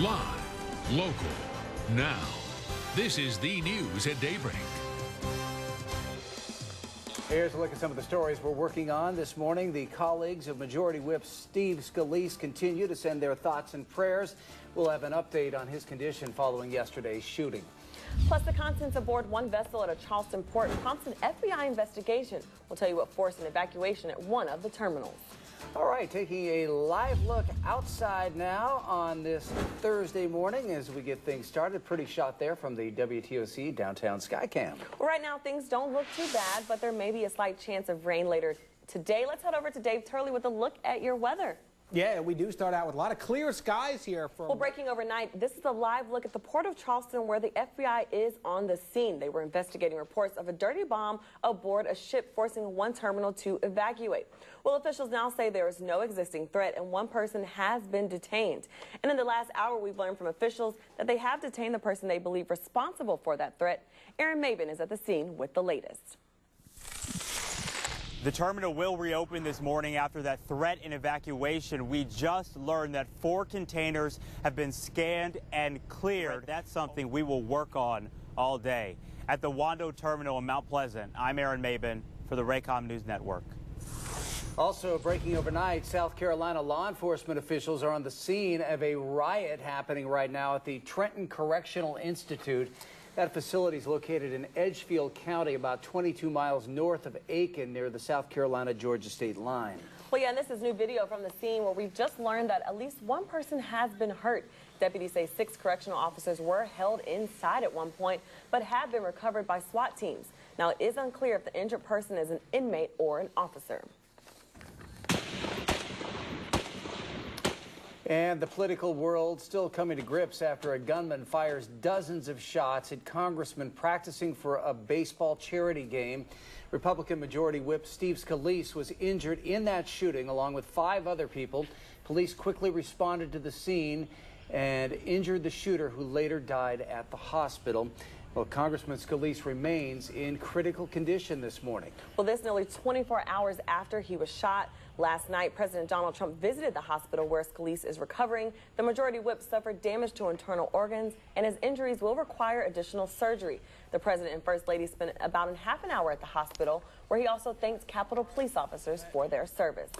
Live, local, now. This is the news at Daybreak. Here's a look at some of the stories we're working on this morning. The colleagues of Majority Whip Steve Scalise continue to send their thoughts and prayers. We'll have an update on his condition following yesterday's shooting. Plus, the contents aboard one vessel at a Charleston port prompts an FBI investigation. We'll tell you what forced an evacuation at one of the terminals. All right, taking a live look outside now on this Thursday morning as we get things started. Pretty shot there from the WTOC downtown Skycam. Well, right now, things don't look too bad, but there may be a slight chance of rain later today. Let's head over to Dave Turley with a look at your weather. Yeah, we do start out with a lot of clear skies here. Well, breaking overnight, this is a live look at the Port of Charleston where the FBI is on the scene. They were investigating reports of a dirty bomb aboard a ship forcing one terminal to evacuate. Well, officials now say there is no existing threat and one person has been detained. And in the last hour, we've learned from officials that they have detained the person they believe responsible for that threat. Aaron Maben is at the scene with the latest. The terminal will reopen this morning after that threat and evacuation. We just learned that 4 containers have been scanned and cleared. That's something we will work on all day. At the Wando Terminal in Mount Pleasant, I'm Aaron Maben for the Raycom News Network. Also breaking overnight, South Carolina law enforcement officials are on the scene of a riot happening right now at the Trenton Correctional Institute. That facility is located in Edgefield County, about 22 miles north of Aiken, near the South Carolina-Georgia state line. Well, yeah, and this is new video from the scene where we've just learned that at least one person has been hurt. Deputies say 6 correctional officers were held inside at one point, but have been recovered by SWAT teams. Now, it is unclear if the injured person is an inmate or an officer. And the political world still coming to grips after a gunman fires dozens of shots at congressmen practicing for a baseball charity game. Republican Majority Whip Steve Scalise was injured in that shooting along with 5 other people. Police quickly responded to the scene and injured the shooter, who later died at the hospital. Well, Congressman Scalise remains in critical condition this morning. Well, this nearly 24 hours after he was shot. Last night, President Donald Trump visited the hospital where Scalise is recovering. The Majority Whip suffered damage to internal organs, and his injuries will require additional surgery. The President and First Lady spent about half an hour at the hospital, where he also thanked Capitol Police officers for their service.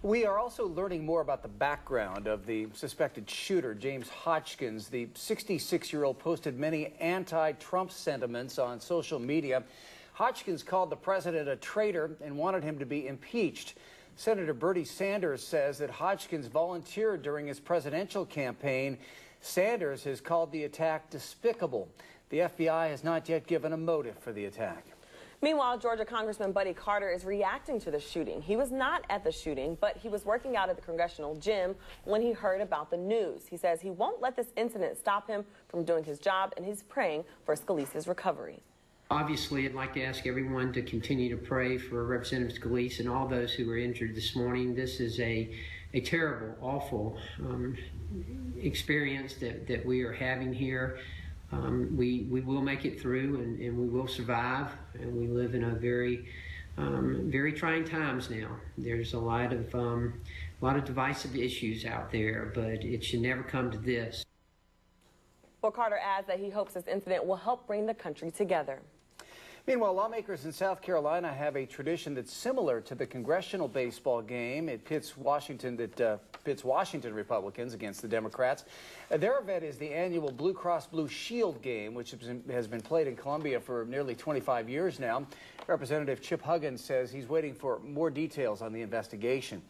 We are also learning more about the background of the suspected shooter, James Hodgkins. The 66-year-old posted many anti-Trump sentiments on social media. Hodgkins called the president a traitor and wanted him to be impeached. Senator Bernie Sanders says that Hodgkins volunteered during his presidential campaign. Sanders has called the attack despicable. The FBI has not yet given a motive for the attack. Meanwhile, Georgia Congressman Buddy Carter is reacting to the shooting. He was not at the shooting, but he was working out at the congressional gym when he heard about the news. He says he won't let this incident stop him from doing his job, and he's praying for Scalise's recovery. Obviously, I'd like to ask everyone to continue to pray for Representative Scalise and all those who were injured this morning. This is a terrible, awful experience that we are having here. We will make it through, and we will survive. And we live in a very trying times now. There's a lot of divisive issues out there, but it should never come to this. Well, Carter adds that he hopes this incident will help bring the country together. Meanwhile, lawmakers in South Carolina have a tradition that's similar to the congressional baseball game. It pits Washington Republicans against the Democrats. Their event is the annual Blue Cross Blue Shield game, which has been played in Columbia for nearly 25 years now. Representative Chip Huggins says he's waiting for more details on the investigation.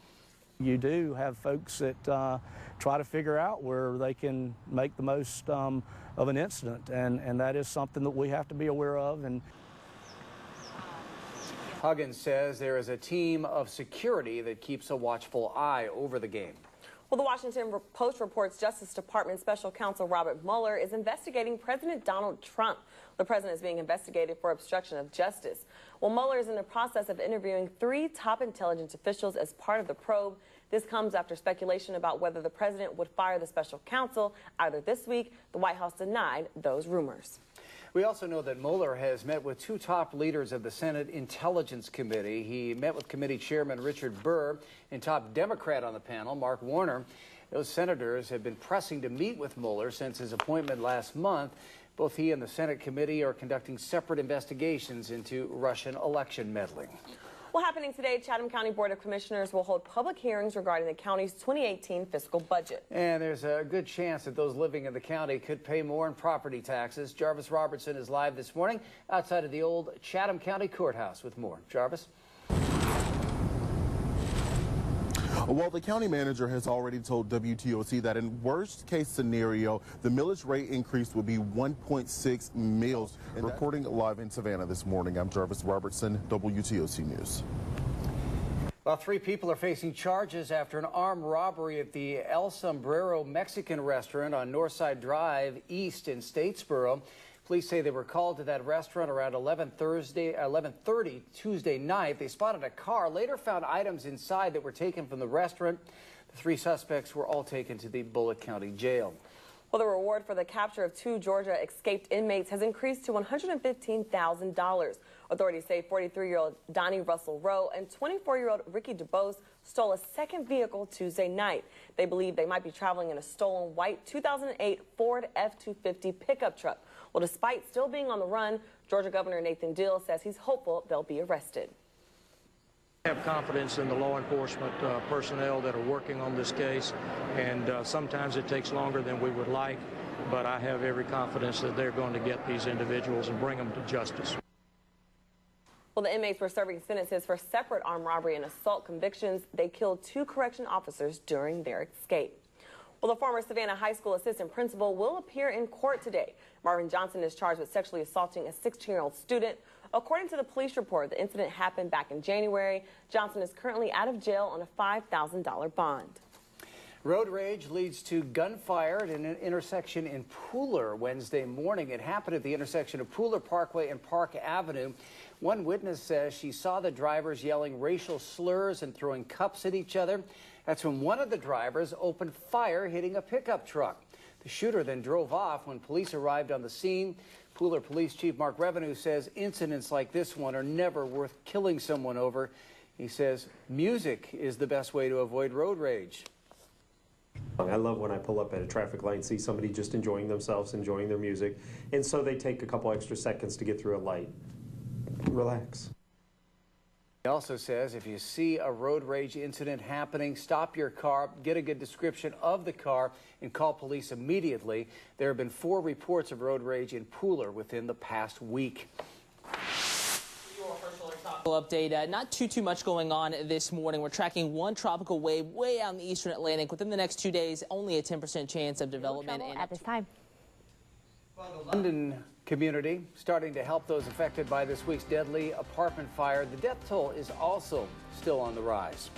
You do have folks that try to figure out where they can make the most of an incident, and that is something that we have to be aware of. And Huggins says there is a team of security that keeps a watchful eye over the game. Well, the Washington Post reports Justice Department Special Counsel Robert Mueller is investigating President Donald Trump. The president is being investigated for obstruction of justice. Well, Mueller is in the process of interviewing 3 top intelligence officials as part of the probe. This comes after speculation about whether the president would fire the special counsel. Either this week, the White House denied those rumors. We also know that Mueller has met with 2 top leaders of the Senate Intelligence Committee. He met with committee chairman Richard Burr and top Democrat on the panel, Mark Warner. Those senators have been pressing to meet with Mueller since his appointment last month. Both he and the Senate committee are conducting separate investigations into Russian election meddling. Well, happening today, Chatham County Board of Commissioners will hold public hearings regarding the county's 2018 fiscal budget. And there's a good chance that those living in the county could pay more in property taxes. Jarvis Robertson is live this morning outside of the old Chatham County Courthouse with more. Jarvis? Well, the county manager has already told WTOC that in worst case scenario, the millage rate increase would be 1.6 mils. Reporting live in Savannah this morning, I'm Jarvis Robertson, WTOC News. Well, 3 people are facing charges after an armed robbery at the El Sombrero Mexican restaurant on Northside Drive East in Statesboro. Police say they were called to that restaurant around 11:30 Tuesday night. They spotted a car, later found items inside that were taken from the restaurant. The 3 suspects were all taken to the Bullitt County Jail. Well, the reward for the capture of 2 Georgia escaped inmates has increased to $115,000. Authorities say 43-year-old Donnie Russell Rowe and 24-year-old Ricky DuBose stole a second vehicle Tuesday night. They believe they might be traveling in a stolen white 2008 Ford F-250 pickup truck. Well, despite still being on the run, Georgia Governor Nathan Deal says he's hopeful they'll be arrested. I have confidence in the law enforcement personnel that are working on this case, and sometimes it takes longer than we would like, but I have every confidence that they're going to get these individuals and bring them to justice. Well, the inmates were serving sentences for separate armed robbery and assault convictions. They killed 2 correction officers during their escape. Well, the former Savannah High School assistant principal will appear in court today. Marvin Johnson is charged with sexually assaulting a 16-year-old student. According to the police report, the incident happened back in January. Johnson is currently out of jail on a $5,000 bond. Road rage leads to gunfire at an intersection in Pooler Wednesday morning. It happened at the intersection of Pooler Parkway and Park Avenue. One witness says she saw the drivers yelling racial slurs and throwing cups at each other. That's when one of the drivers opened fire, hitting a pickup truck. The shooter then drove off when police arrived on the scene. Pooler Police Chief Mark Revenue says incidents like this one are never worth killing someone over. He says music is the best way to avoid road rage. I love when I pull up at a traffic light and see somebody just enjoying themselves, enjoying their music, and so they take a couple extra seconds to get through a light. Relax. He also says if you see a road rage incident happening, stop your car, get a good description of the car, and call police immediately. There have been 4 reports of road rage in Pooler within the past week. Update, not too much going on this morning. We're tracking one tropical wave way out in the eastern Atlantic. Within the next 2 days, only a 10% chance of development at this time. Well, the London community starting to help those affected by this week's deadly apartment fire. The death toll is also still on the rise.